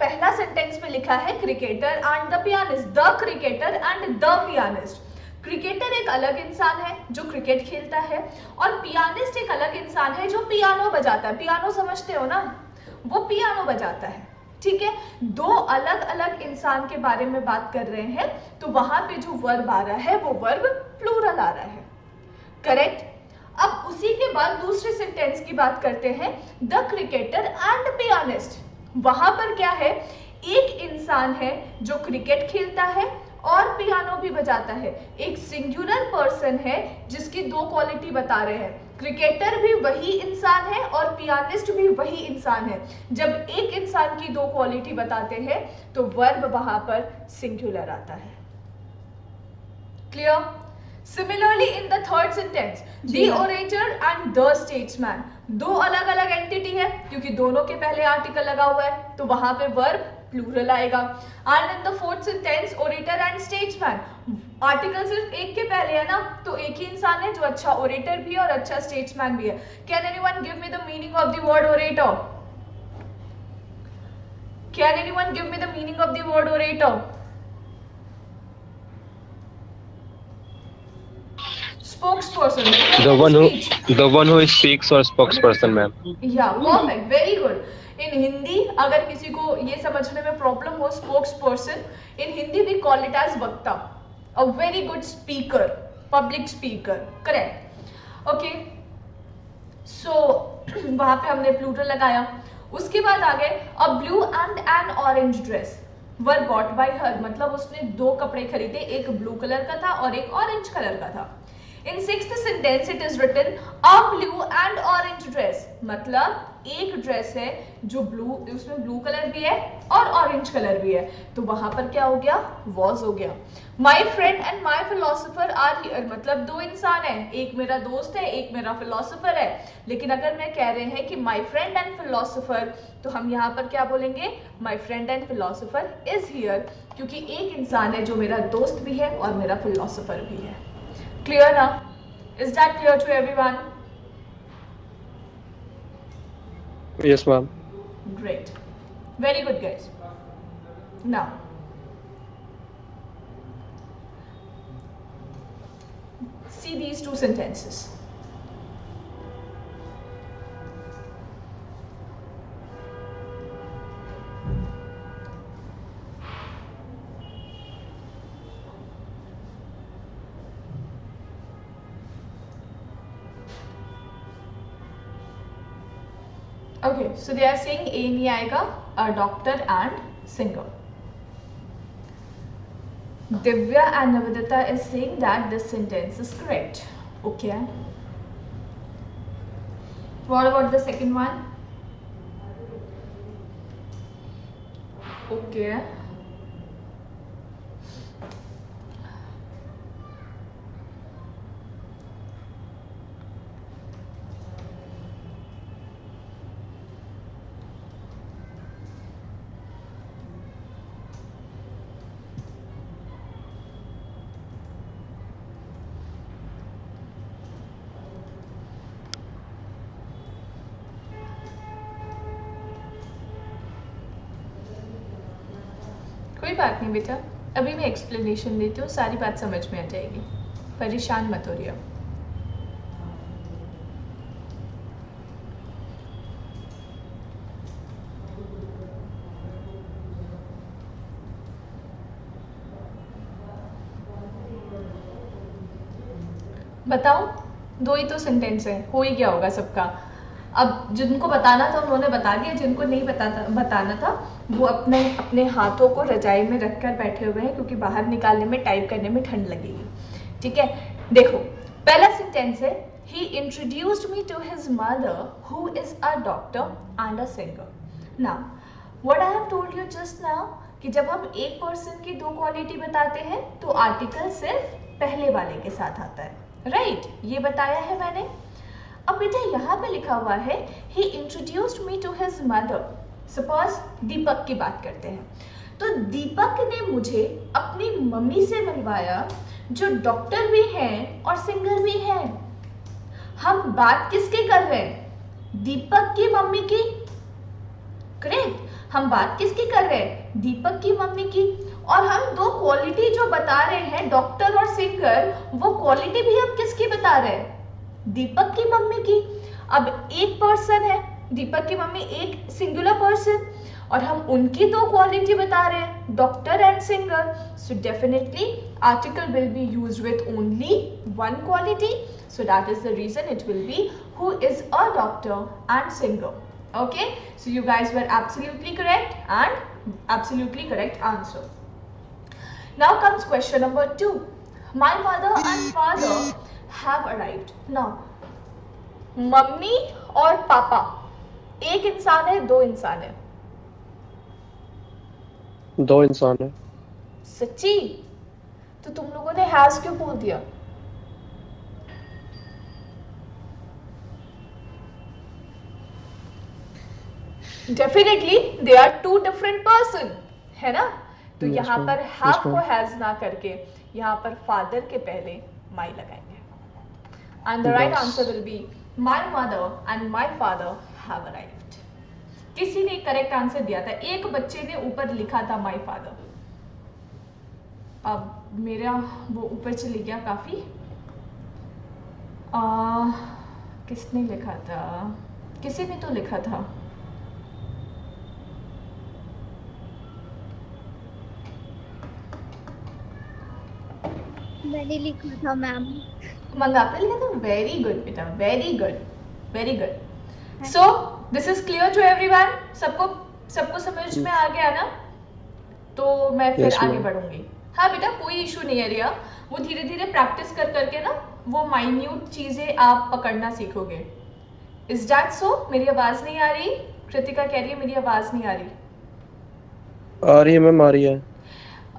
पहला सेंटेंस में लिखा है cricketer and the pianist, the cricketer and the pianist. Cricketer एक अलग इंसान है जो क्रिकेट खेलता है, और पियानिस्ट एक अलग इंसान है जो पियानो बजाता है। पियानो समझते हो ना, वो पियानो बजाता है। ठीक है, दो अलग अलग इंसान के बारे में बात कर रहे हैं, तो वहां पे जो वर्ब आ रहा है वो वर्ब प्लूरल आ रहा है। करेक्ट। अब उसी के बाद दूसरे सेंटेंस की बात करते हैं, द क्रिकेटर एंड पियानिस्ट। वहां पर क्या है, एक इंसान है जो क्रिकेट खेलता है और पियानो भी बजाता है। एक सिंगुलर पर्सन है जिसकी दो क्वालिटी बता रहे हैं। क्रिकेटर भी वही इंसान है और पियानिस्ट भी वही इंसान है। जब एक इंसान की दो क्वालिटी बताते हैं तो वर्ब वहां पर सिंगुलर आता है। Clear? Similarly, in the third sentence, the orator and the statesman, दो अलग अलग एंटिटी है क्योंकि दोनों के पहले आर्टिकल लगा हुआ है, तो वहां पे वर्ब प्लूरल आएगा। And in the fourth sentence, orator and statesman, article सिर्फ एक के पहले है ना, तो एक ही इंसान है जो अच्छा ओरेटर भी है और अच्छा स्टेट्समैन भी है। Can anyone give me the meaning of the word orator? Can anyone give me the meaning of the word orator? Spokesperson. The one who speaks or spokesperson, ma'am. Yeah, perfect, very good. In Hindi, अगर किसी को ये समझने में problem हो, spokesperson, in Hindi we call it as वक्ता, a very good speaker, public speaker, correct? Okay, so वहाँ पे हमने प्लूरल लगाया। उसके बाद आ गए, a blue and an orange dress were bought by her, मतलब उसने दो कपड़े खरीदे, एक ब्लू कलर का था और एक ऑरेंज कलर का था। In sixth sentence it is written a blue and orange dress, मतलब एक ड्रेस है जो ब्लू, उसमें ब्लू कलर भी है और ऑरेंज कलर भी है, तो वहां पर क्या हो गया, was हो गया। My friend and my philosopher are here, मतलब दो इंसान है, एक मेरा दोस्त है एक मेरा फिलोसोफर है। लेकिन अगर मैं कह रहे हैं कि my friend and philosopher, तो हम यहाँ पर क्या बोलेंगे, my friend and philosopher is here, क्योंकि एक इंसान है जो मेरा दोस्त भी है और मेरा फिलोसोफर भी है। Clear now? Is that clear to everyone? Yes, ma'am. Great. Very good, guys. Now, see these two sentences. Okay, so they are saying A नहीं आएगा, a doctor and singer. Divya and Navedita is saying that this sentence is correct. Okay. What about the second one? Okay. कोई बात नहीं बेटा, अभी मैं explanation देती हूँ, सारी बात समझ में आ जाएगी, परेशान मत हो रही हो। बताओ, दो ही तो सेंटेंस है, हो ही गया होगा सबका। अब जिनको बताना था उन्होंने बता दिया, जिनको नहीं बताना था वो अपने हाथों को रजाई में रखकर बैठे हुए हैं, क्योंकि बाहर निकालने में, टाइप करने में ठंड लगेगी। ठीक है, देखो पहला सेंटेंस है, he introduced me to his mother who is a doctor and a singer. Now what I have told you just now, कि जब हम एक पर्सन की दो क्वालिटी बताते हैं तो आर्टिकल सिर्फ पहले वाले के साथ आता है, राइट? ये बताया है मैंने। अब बेटा यहाँ पे लिखा हुआ है he introduced me to his mother, suppose Deepak की बात करते हैं, तो दीपक ने मुझे अपनी मम्मी से मिलवाया जो डॉक्टर भी हैं और सिंगर भी हैं। हम बात किसकी कर रहे हैं? दीपक की मम्मी की। करेक्ट, हम बात किसकी कर रहे हैं? दीपक की मम्मी की। और हम दो क्वालिटी जो बता रहे हैं, डॉक्टर और सिंगर, वो क्वालिटी भी हम किसकी बता रहे हैं? दीपक की मम्मी की। अब एक पर्सन है, दीपक की मम्मी एक सिंगुलर पर्सन, और हम उनकी दो क्वालिटी बता रहे हैं, doctor and singer. So definitely article will be used with only one quality, so that is the reason it will be who is a doctor and singer. Okay, so you guys were absolutely correct and absolutely correct answer. Now comes question number 2. My mother and father have arrived. Now mummy और पापा एक इंसान है, दो इंसान है? दो इंसान है। सच्ची? तो तुम लोगों ने हैज क्यों बोल दिया? Definitely they are two different person, है ना? तो Yes, यहाँ ma'am. पर Yes, हैव को ma'am. हैज ना करके यहाँ पर फादर के पहले माई लगाएंगे। And the right Yes. Answer will be my mother and my father have arrived. किसी ने करेक्ट आंसर दिया था, एक बच्चे ने ऊपर लिखा था माई फादर। अब मेरा वो ऊपर चले गया काफी। किसने लिखा था? किसी ने तो लिखा था। मैंने लिखा था मैम। मंगाता लिखा था। वेरी गुड बेटा, very good, very good. So this is clear to everyone? सबको समझ में आ गया ना? तो मैं फिर Yes, आगे ma'am. बढ़ूंगी। हाँ बेटा, कोई इशू नहीं है रिया, वो धीरे धीरे प्रैक्टिस कर करके ना वो माइन्यूट चीजें आप पकड़ना सीखोगे। Is that so? मेरी आवाज नहीं आ रही? कृतिका कह रही है मेरी आवाज नहीं आ रही। आ रही है मैम, आ रही है।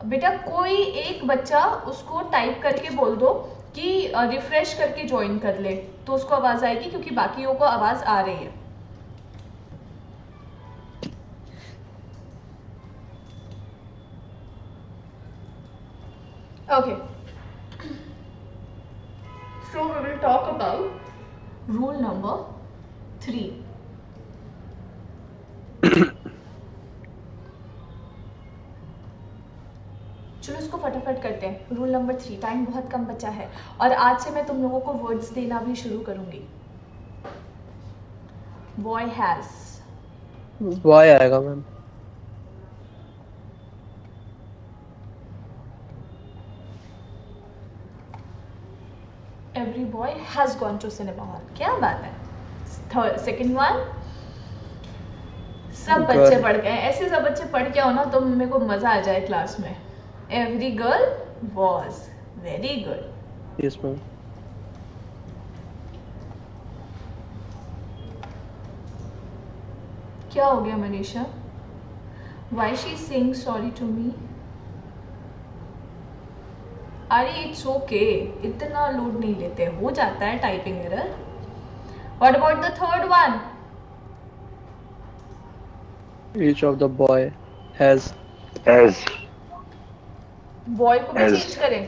बेटा कोई एक बच्चा उसको टाइप करके बोल दो कि रिफ्रेश करके ज्वाइन कर ले, तो उसको आवाज आएगी, क्योंकि बाकियों को आवाज आ रही है। Okay, so we will talk about rule number 3. चलो इसको फटाफट करते हैं। रूल नंबर 3, टाइम बहुत कम बचा है और आज से मैं तुम लोगों को वर्ड्स देना भी शुरू करूंगी। बॉय हैज, वाई आएगा ma'am. Every boy has gone to cinema hall. क्या बात है। थर्ड, सेकंड वन, सब बच्चे पढ़ गए। ऐसे सब बच्चे पढ़ के आओ ना तो मेरे को मजा आ जाए क्लास में। Every girl was, very good. Yes ma'am. क्या हो गया Manisha? Why she saying sorry to me? अरे इट्स ओके, इतना लोड नहीं लेते, हो जाता है typing error. What about the third one? Each of the boy has. Boy को भी Has. चेंज करें?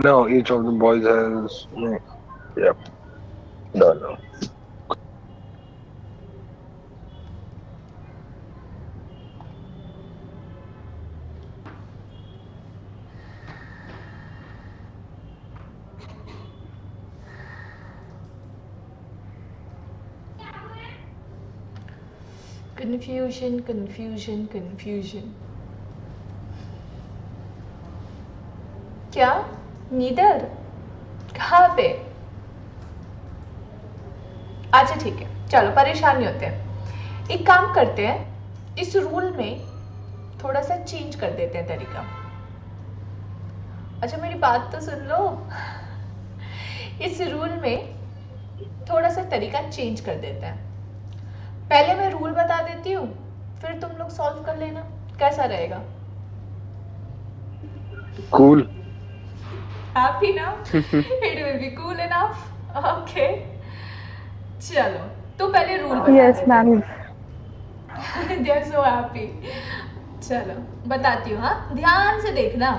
No, each of the boys has. No. Yep. No. Confusion. क्या? नीदर? कहाँ पे? अच्छा ठीक है, चलो परेशान नहीं होते हैं। एक काम करते हैं, इस रूल में थोड़ा सा चेंज कर देते हैं तरीका। अच्छा मेरी बात तो सुन लो। इस रूल में थोड़ा सा तरीका चेंज कर देते हैं। पहले मैं रूल बता देती हूँ, फिर तुम लोग सॉल्व कर लेना, कैसा रहेगा? Cool. Happy now? It will be cool enough. Okay. चलो, तो पहले रूल बता Yes, देते हैं। ma'am. They are so happy. चलो बताती हूँ, हाँ ध्यान से देखना,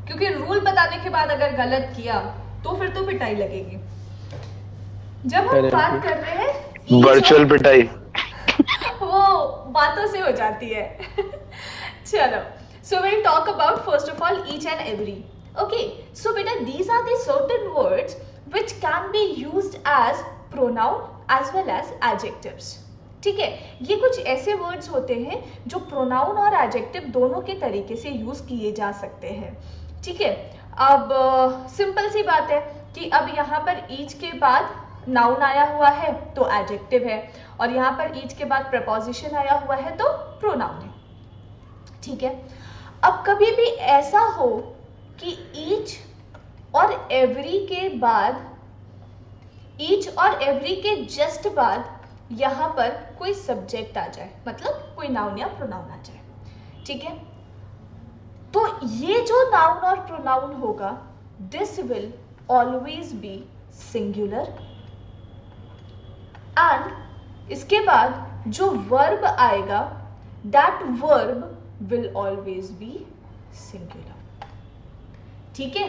क्योंकि रूल बताने के बाद अगर गलत किया तो फिर तो पिटाई लगेगी। जब हम अरे बात कर रहे हैं each वर्चुअल पिटाई। वो बातों से हो जाती है। चलो, so we'll talk about first of all each and every. Okay, so beta these are the certain words which can be used as pronoun as well as adjectives. ठीक है, ये कुछ ऐसे वर्ड्स होते हैं जो प्रोनाउन और एडजेक्टिव दोनों के तरीके से यूज किए जा सकते हैं। ठीक है, अब सिंपल सी बात है कि अब यहाँ पर ईच के बाद नाउन आया हुआ है तो एडजेक्टिव है, और यहाँ पर ईच के बाद प्रपोजिशन आया हुआ है तो प्रोनाउन है। ठीक है, अब कभी भी ऐसा हो कि ईच और एवरी के बाद, ईच और एवरी के जस्ट बाद यहाँ पर कोई सब्जेक्ट आ जाए, मतलब कोई नाउन या प्रोनाउन आ जाए। ठीक है, तो ये जो नाउन और प्रोनाउन होगा, this will always be singular, and इसके बाद जो वर्ब आएगा, that verb will always be singular. ठीक है,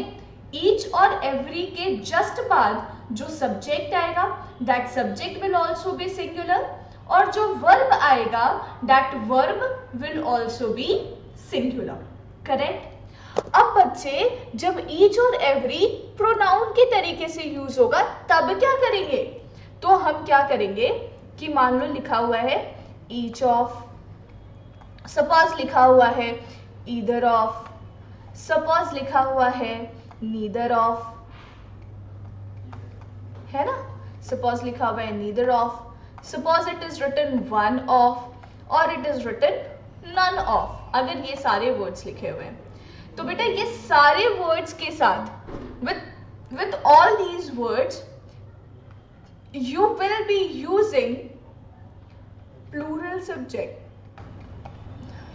ईच और एवरी के जस्ट बाद जो सब्जेक्ट आएगा, that subject will also be singular, और जो वर्ब आएगा, that verb will also be singular. Correct. अब बच्चे, जब ईच और एवरी प्रोनाउन के तरीके से यूज होगा तब क्या करेंगे? तो हम क्या करेंगे कि मान लो लिखा हुआ है ईच ऑफ, सपोज लिखा हुआ है ईदर ऑफ, सपोज लिखा हुआ है नीदर ऑफ, है ना, सपोज लिखा हुआ है neither of, suppose it is written one of or it is written none of, अगर ये सारे वर्ड्स लिखे हुए हैं तो बेटा ये सारे वर्ड्स के साथ with all these words you will be using plural subject,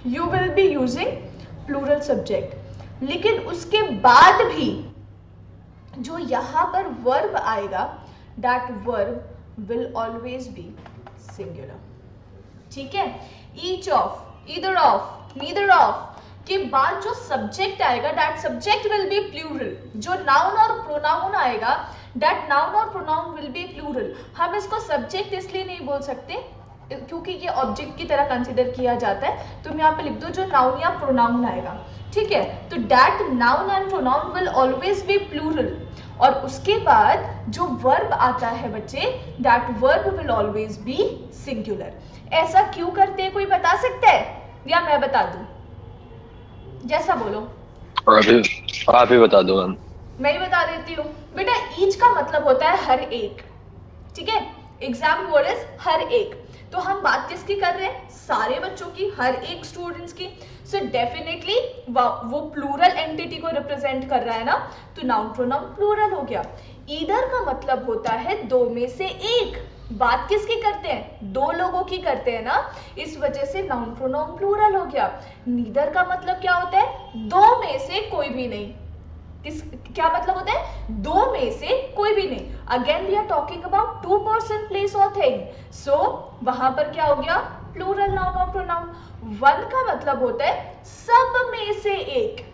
you will be using plural subject, लेकिन उसके बाद भी जो यहाँ पर वर्ब आएगा, that verb will always be singular। ठीक है, each of, either of, neither of के बाद जो सब्जेक्ट आएगा, that subject will be plural. जो नाउन और प्रोनाउन आएगा, दैट नाउन और प्रोनाउन विल बी प्लूरल। हम इसको सब्जेक्ट इसलिए नहीं बोल सकते क्योंकि ये ऑब्जेक्ट की तरह कंसिडर किया जाता है, तुम यहाँ पे लिख दो जो नाउन या प्रोनाउन आएगा। ठीक है, तो that noun and pronoun will always be plural, और उसके बाद जो वर्ब आता है बच्चे, that verb will always be singular. ऐसा क्यों करते हैं, कोई बता सकता है या मैं बता दूं? जैसा बोलो, आप ही बता दो मैम। मैं ही बता देती हूँ बेटा। ईच का मतलब होता है हर एक, ठीक है, एग्जाम वर्ड इज हर एक। तो हम बात किसकी कर रहे हैं? सारे बच्चों की, हर एक स्टूडेंट्स की। सो डेफिनेटली वो प्लूरल एंटिटी को रिप्रेजेंट कर रहा है ना, तो नाउन प्रोनाउन प्लूरल हो गया। ईदर का मतलब होता है दो में से एक। बात किसकी करते हैं? दो लोगों की करते हैं ना, इस वजह से नाउन प्रोनाउन प्लूरल हो गया। नीदर का मतलब क्या होता है? दो में से कोई भी नहीं। क्या मतलब होता है? दो में से कोई भी नहीं। Again we are talking about two person, place और थिंग, सो वहां पर क्या हो गया? प्लूरल नाउन और प्रोनाउन। वन का मतलब होता है सब में से एक।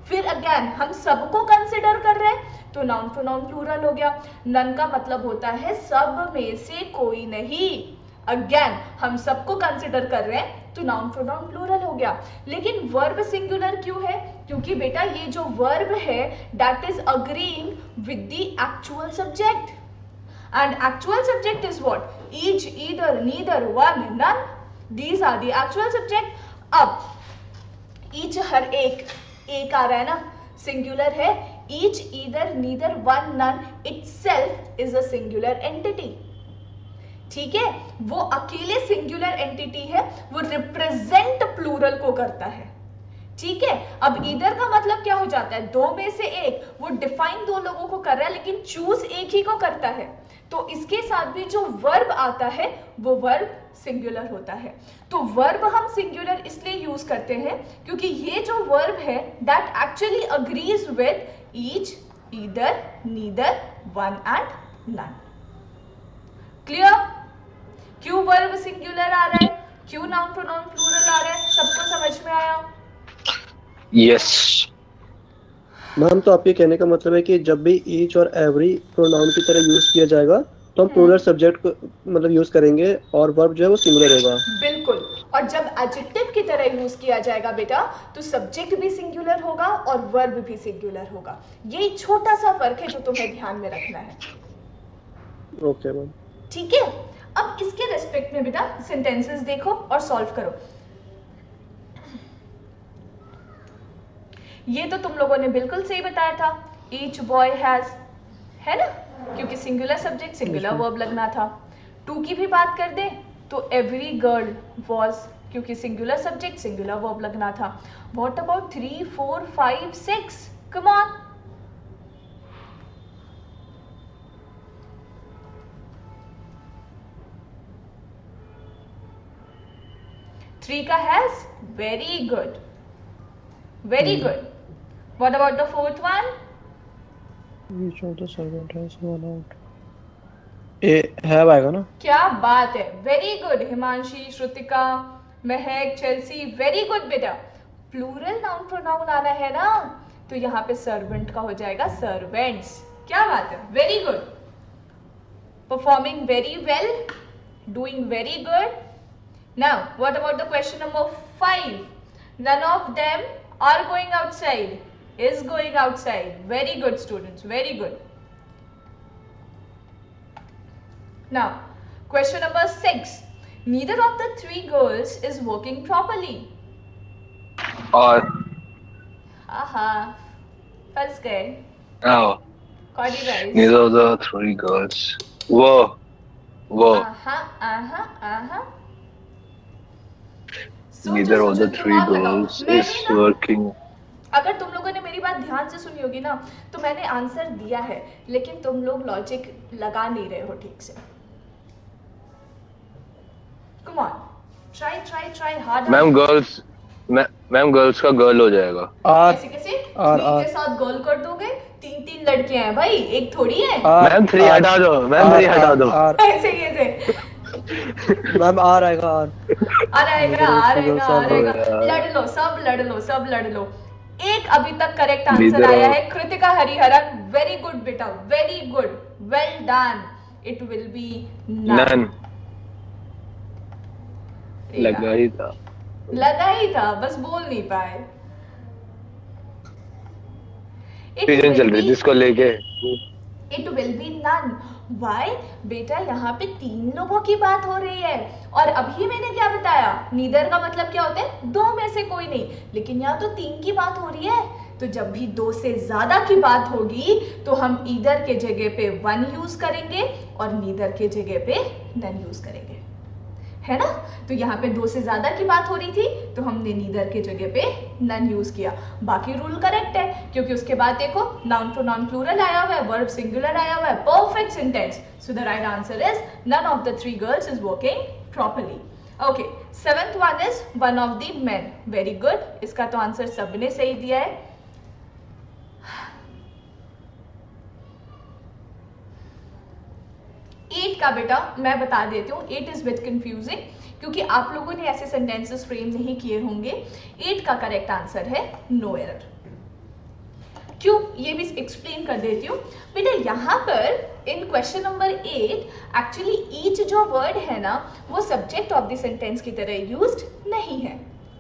फिर अगेन हम सबको कंसिडर कर रहे हैं तो नाउन प्रोनाउन प्लूरल हो गया। नन का मतलब होता है सब में से कोई नहीं। अगेन हम सबको कंसिडर कर रहे हैं तो नाउन प्रोनाउन प्लूरल हो गया। लेकिन वर्ब सिंगुलर क्यों है? क्योंकि बेटा ये जो वर्ब है that is agreeing with the actual subject, and actual subject is what? Each, either, neither, one, none, these are the actual subject. अब ईच हर एक, एक आ रहा है ना, सिंगुलर है। Each, either, neither, one, none itself is a singular entity. ठीक है, वो अकेले सिंगुलर एंटिटी है, वो रिप्रेजेंट प्लूरल को करता है। ठीक है, अब ईदर का मतलब क्या हो जाता है? दो में से एक। वो डिफाइन दो लोगों को कर रहा है लेकिन चूज एक ही को करता है। तो इसके साथ भी जो वर्ब आता है वो वर्ब सिंगुलर होता है। तो वर्ब हम सिंगुलर इसलिए यूज करते हैं क्योंकि ये जो वर्ब है that actually agrees with each, either, neither, one and none. Clear? क्यों वर्ब सिंगुलर आ रहा है? क्यों नाउन प्रोनाउन प्लूरल आ रहा है? सबको समझ में आया? Yes. मैम तो आपके कहने का मतलब है कि जब भी ईच और एवरी प्रोनाउन की तरह यूज किया जाएगा तो हम प्लूरल सब्जेक्ट को मतलब यूज करेंगे और वर्ब जो है वो सिंगुलर होगा। बिल्कुल। और जब एडजेक्टिव की तरह यूज किया जाएगा बेटा तो सब्जेक्ट भी सिंगुलर होगा और वर्ब भी सिंगुलर होगा। ये छोटा सा फर्क है जो तुम्हें ध्यान में रखना है। Okay ma'am. ठीक है, अब इसके रेस्पेक्ट में बेटा सेंटेंसेस देखो और सॉल्व करो। ये तो तुम लोगों ने बिल्कुल सही बताया था, ईच बॉय हैज, है ना, क्योंकि सिंगुलर सब्जेक्ट सिंगुलर वर्ब लगना था। टू की भी बात कर दे तो एवरी गर्ल वॉज, क्योंकि सिंगुलर सब्जेक्ट सिंगुलर वर्ब लगना था। What about 3, 4, 5, 6? Come on. Three का has, very good, very good. What about the fourth one? Each of the servant has gone out. A have आएगा ना? क्या बात है, very good Himanshi, Shrutika, महक, Chelsea, very good बेटा। Plural noun pronoun आना है ना, तो यहाँ पे सर्वेंट का हो जाएगा सर्वेंट्स। क्या बात है, very good. Performing very well, doing very good. Now what about the question number 5? None of them are going outside, is going outside. Very good students, very good. Now question number 6, neither of the three girls is working properly. Or Aha, फंस गए। no. Caught you guys. Neither of the three girls were. aha. Neither of the three girls is working. अगर तुम लोगों ने मेरी बात ध्यान से सुनी होगी ना तो मैंने आंसर दिया है, लेकिन तुम लोग लॉजिक लगा नहीं रहे हो ठीक से। Come on, try hard. Ma'am girls का गर्ल हो जाएगा। कैसे थ्री के साथ गर्ल कर दोगे? 3 लड़कियां हैं भाई, एक थोड़ी है। मैम 3 हटा दो, मैम 3 हटा दो। ऐसे मैम आर आएगा, आर आएगा। सब लड़ लो। एक अभी तक करेक्ट आंसर आया है कृतिका हरिहरन। वेरी गुड बेटा, very good, well done. It will be none. लगा ही था, बस बोल नहीं पाए। डिसीजन चल रही जिसको लेके। It will be none. Why बेटा, यहाँ पे 3 लोगों की बात हो रही है और अभी मैंने क्या बताया, नीदर का मतलब क्या होता है? 2 में से कोई नहीं, लेकिन यहाँ तो 3 की बात हो रही है। तो जब भी 2 से ज्यादा की बात होगी तो हम ईदर के जगह पे 1 यूज करेंगे और नीदर के जगह पे नन यूज करेंगे, है ना। तो यहाँ पे 2 से ज्यादा की बात हो रही थी तो हमने नीदर के जगह पे नन यूज किया। बाकी रूल करेक्ट है, क्योंकि उसके बाद देखो नाउन प्रोनाउन प्लूरल आया हुआ है, वर्ब सिंगुलर आया हुआ है, perfect sentence. So the right answer is none of the 3 girls is working properly. Okay, 7th one is one of the men. Very good, इसका तो आंसर सबने सही दिया है। एट का बेटा मैं बता देती हूँ, 8 इज विथ कंफ्यूजिंग क्योंकि आप लोगों ने ऐसे सेंटेंसेस फ्रेम नहीं किए होंगे। 8 का करेक्ट आंसर है नो एरर। क्यों, ये भी एक्सप्लेन कर देती हूँ बेटा। यहाँ पर इन क्वेश्चन नंबर 8 एक्चुअली ईच जो वर्ड है ना वो सब्जेक्ट ऑफ द सेंटेंस की तरह यूज्ड नहीं है,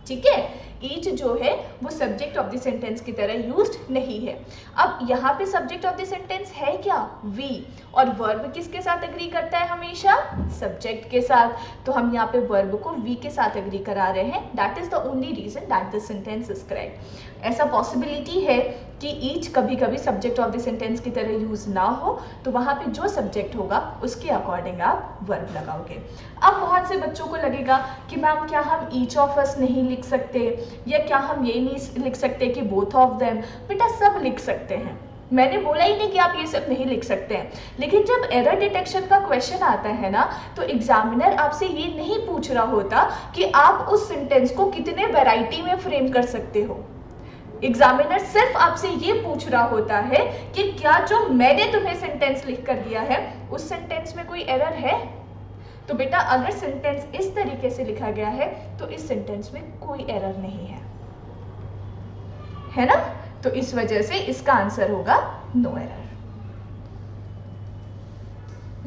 ठीक है। ईच जो है वो सब्जेक्ट ऑफ द सेंटेंस की तरह यूज्ड नहीं है। अब यहाँ पे सब्जेक्ट ऑफ द सेंटेंस है क्या? वी। और वर्ब किसके साथ एग्री करता है? हमेशा सब्जेक्ट के साथ। तो हम यहाँ पे वर्ब को वी के साथ एग्री करा रहे हैं। That is the only reason that the sentence is correct. ऐसा पॉसिबिलिटी है कि ईच कभी कभी सब्जेक्ट ऑफ द सेंटेंस की तरह यूज ना हो, तो वहाँ पे जो सब्जेक्ट होगा उसके अकॉर्डिंग आप वर्ब लगाओगे। अब बहुत से बच्चों को लगेगा कि मैम क्या हम ईच ऑफ अस नहीं लिख सकते, या क्या हम ये नहीं लिख सकते कि बोथ ऑफ देम? बेटा सब लिख सकते हैं, मैंने बोला ही नहीं कि आप ये सब नहीं लिख सकते हैं। लेकिन जब एरर डिटेक्शन का क्वेश्चन आता है ना तो एग्जामिनर आपसे ये नहीं पूछ रहा होता कि आप उस सेंटेंस को कितने वैरायटी में फ्रेम कर सकते हो। एग्जामिनर सिर्फ आपसे ये पूछ रहा होता है कि क्या जो मैंने तुम्हें सेंटेंस लिख कर दिया है उस सेंटेंस में कोई एरर है। तो बेटा अगर सेंटेंस इस तरीके तरीके से लिखा गया है तो इस सेंटेंस में कोई एरर नहीं है ना? तो इस वजह से इसका आंसर होगा no error.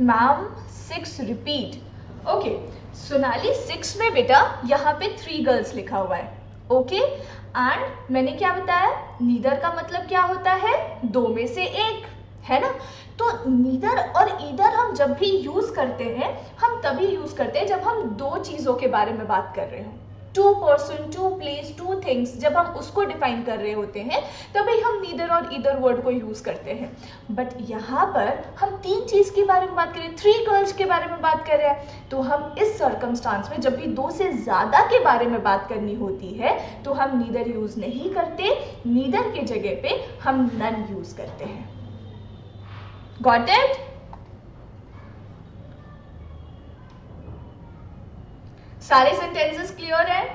Ma'am 6 repeat. Okay Sonali 6 में बेटा यहाँ पे 3 गर्ल्स लिखा हुआ है। ओके एंड मैंने क्या बताया, नीदर का मतलब क्या होता है, 2 में से एक, है ना? तो नीदर और ईदर हम जब भी यूज करते हैं हम तभी यूज करते हैं जब हम 2 चीजों के बारे में बात कर रहे हो। 2 पर्सन, 2 प्लेस, 2 थिंग्स, जब हम उसको डिफाइन कर रहे होते हैं तभी हम नीदर और ईदर वर्ड को यूज करते हैं। बट यहाँ पर हम 3 चीज के बारे में बात कर रहे हैं, 3 गर्ल्स के बारे में बात कर रहे हैं। तो हम इस सर्कमस्टांस में जब भी 2 से ज्यादा के बारे में बात करनी होती है तो हम नीदर यूज नहीं करते, नीदर के जगह पे हम नन यूज करते हैं। Got it? सारे सेंटेंसेस क्लियर हैं?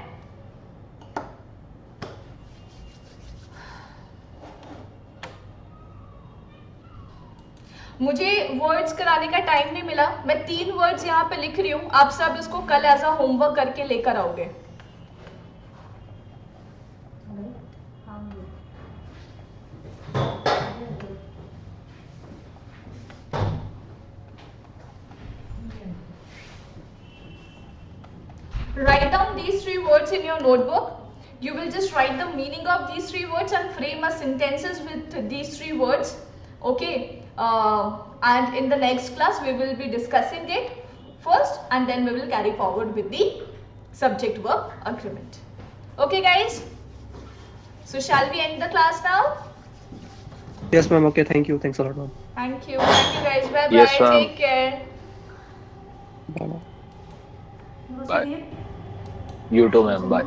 मुझे वर्ड्स कराने का टाइम नहीं मिला, मैं 3 वर्ड्स यहाँ पे लिख रही हूँ, आप सब इसको कल एज अ होमवर्क करके लेकर आओगे। Write down these 3 words in your notebook. You will just write the meaning of these 3 words and frame a sentences with these 3 words. Okay. And in the next class we will be discussing it first and then we will carry forward with the subject verb agreement. Okay guys. So shall we end the class now? Yes ma'am, okay, thank you, thanks a lot ma'am. Thank you guys, bye bye. Yes, ma'am. Take care. Bye ma'am. Bye. You too, ma'am. Bye.